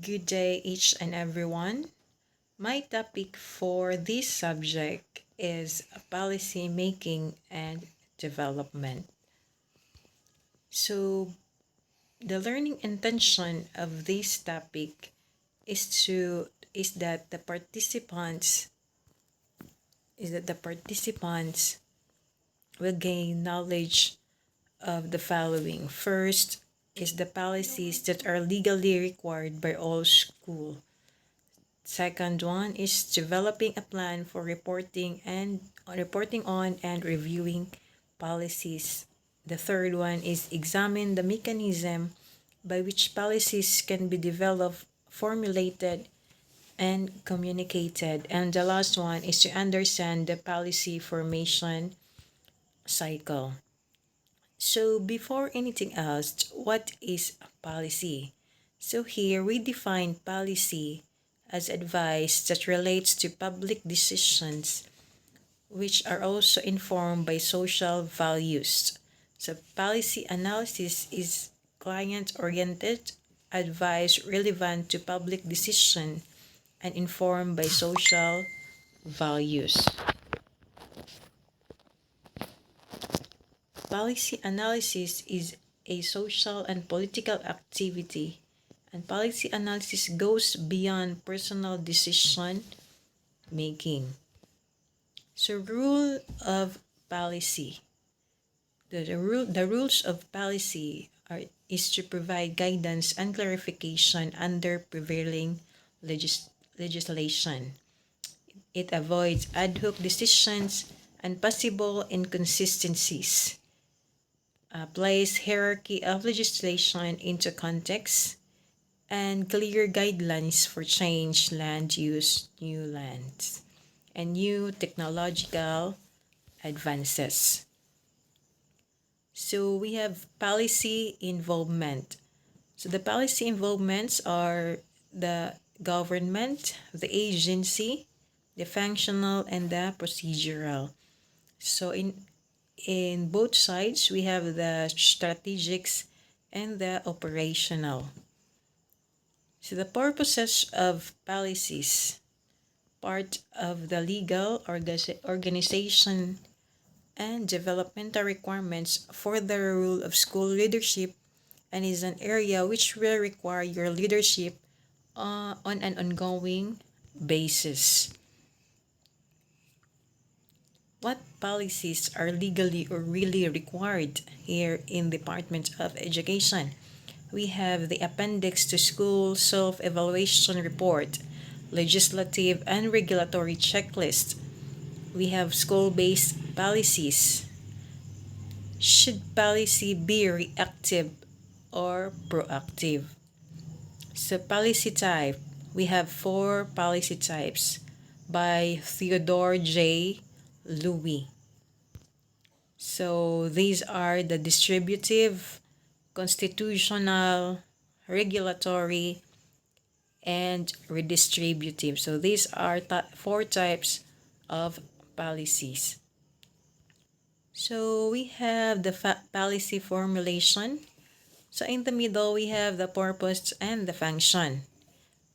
Good day, each and everyone. My topic for this subject is policy making and development. So, the learning intention of this topic is that the participants will gain knowledge of the following. First is the policies that are legally required by all schools. Second one is developing a plan for reporting on and reviewing policies. The third one is examine the mechanism by which policies can be developed, formulated, and communicated. And the last one is to understand the policy formation cycle. So before anything else, what is a policy? So here we define policy as advice that relates to public decisions which are also informed by social values. So policy analysis is client-oriented advice relevant to public decision and informed by social values. Policy analysis is a social and political activity, and policy analysis goes beyond personal decision making. So, rule of policy. The rules of policy is to provide guidance and clarification under prevailing legislation. It avoids ad hoc decisions and possible inconsistencies. Place hierarchy of legislation into context, and clear guidelines for change land use, new lands, and new technological advances. So we have policy involvement. So the policy involvements are the government, the agency, the functional, and the procedural. So in both sides, we have the strategics and the operational. So the purposes of policies, part of the legal organization and developmental requirements for the role of school leadership, and is an area which will require your leadership on an ongoing basis. What policies are legally or really required here in Department of Education? We have the appendix to school self-evaluation report, legislative and regulatory checklist. We have school-based policies. Should policy be reactive or proactive? So policy type, we have 4 policy types by Theodore J. Louis. So these are the distributive, constitutional, regulatory, and redistributive. So these are 4 types of policies. So we have the policy formulation. So in the middle, we have the purpose and the function.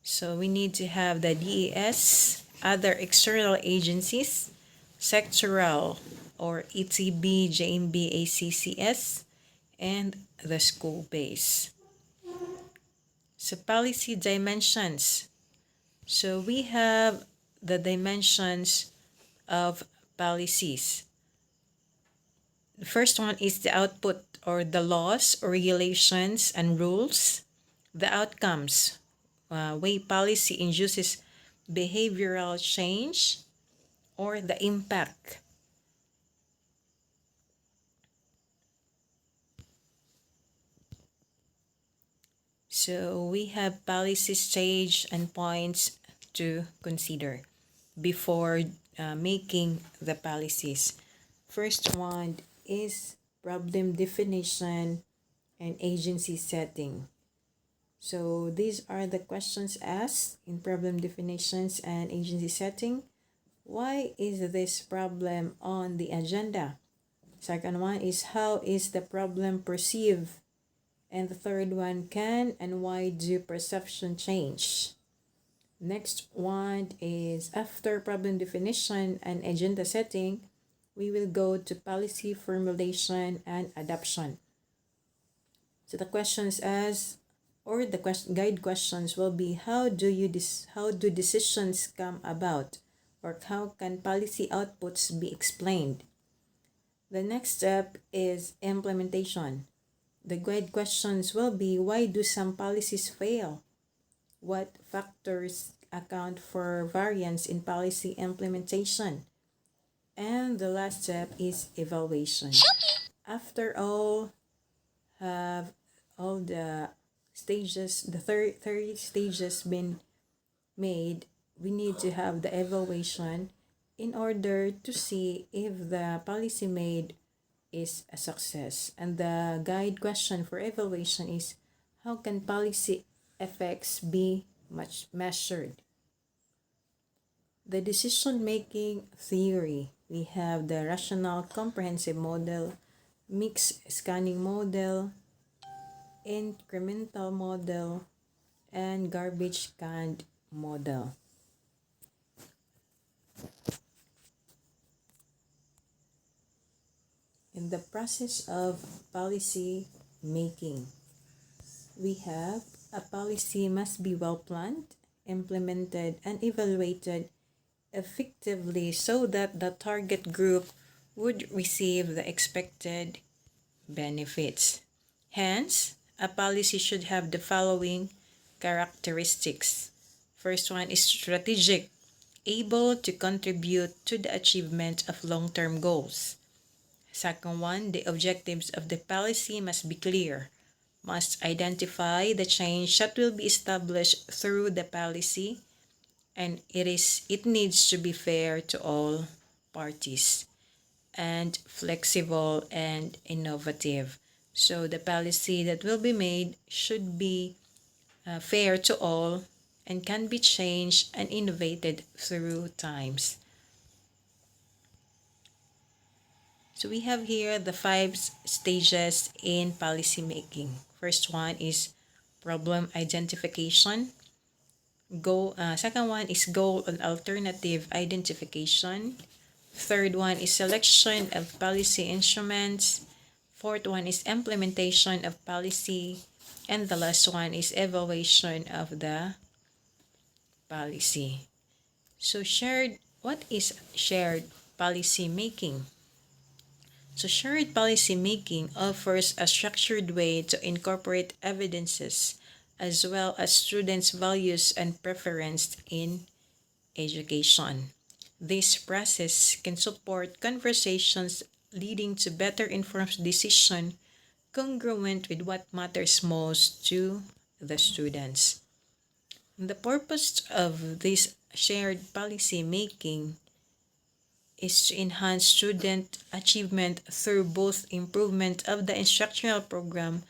So we need to have the DES, other external agencies, sectoral or ETB, JMB, ACCS, and the school base. So policy dimensions. So we have the dimensions of policies. The first one is the output or the laws, or regulations, and rules. The outcomes, way policy induces behavioral change, or the impact. So we have policy stage and points to consider before making the policies. First one is problem definition and agency setting. So these are the questions asked in problem definitions and agency setting. Why is this problem on the agenda? Second one is how is the problem perceived And the third one, can and why do perception change? Next one is after problem definition and agenda setting, we will go to policy formulation and adoption. So the questions guide questions will be how do decisions come about, or how can policy outputs be explained? The next step is implementation. The guide questions will be why do some policies fail? What factors account for variance in policy implementation? And the last step is evaluation. After all have all the stages, the 30 stages been made, we need to have the evaluation in order to see if the policy made is a success. And the guide question for evaluation is how can policy effects be measured? The decision-making theory, we have the rational comprehensive model, mixed scanning model, incremental model, and garbage can model. In the process of policy making, we have a policy must be well planned, implemented, and evaluated effectively so that the target group would receive the expected benefits. Hence, a policy should have the following characteristics. First one is strategic, able to contribute to the achievement of long-term goals. Second one, the objectives of the policy must be clear, must identify the change that will be established through the policy, and it needs to be fair to all parties, and flexible and innovative. So the policy that will be made should be fair to all and can be changed and innovated through times. So we have here the 5 stages in policy making. First one is problem identification. Second one is goal and alternative identification. Third one is selection of policy instruments. Fourth one is implementation of policy. And the last one is evaluation of the policy. So what is shared policy making? So shared policy making offers a structured way to incorporate evidences as well as students' values and preferences in education. This process can support conversations leading to better informed decision congruent with what matters most to the students. The purpose of this shared policy making is to enhance student achievement through both improvement of the instructional program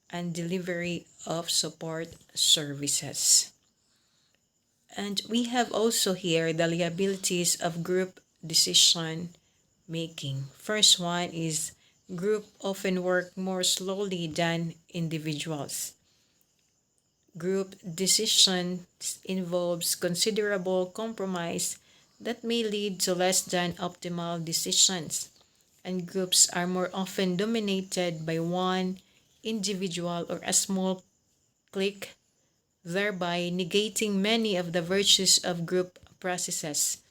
and delivery of support services. And we have also here the liabilities of group decision making. First one is group often work more slowly than individuals. Group decisions involves considerable compromise that may lead to less than optimal decisions, and groups are more often dominated by one individual or a small clique, thereby negating many of the virtues of group processes.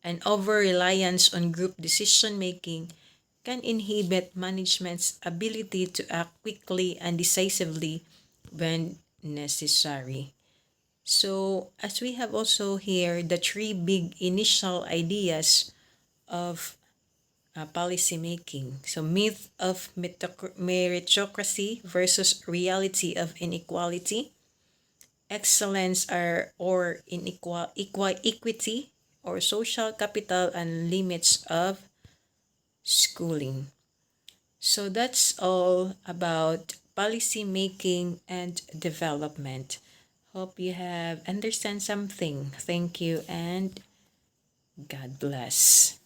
An over-reliance on group decision-making can inhibit management's ability to act quickly and decisively when necessary. So, as we have also here the 3 big initial ideas of policy making. So, myth of meritocracy versus reality of inequality, excellence or equity or social capital and limits of schooling. So that's all about policy making and development. Hope you have understand something. Thank you and God bless.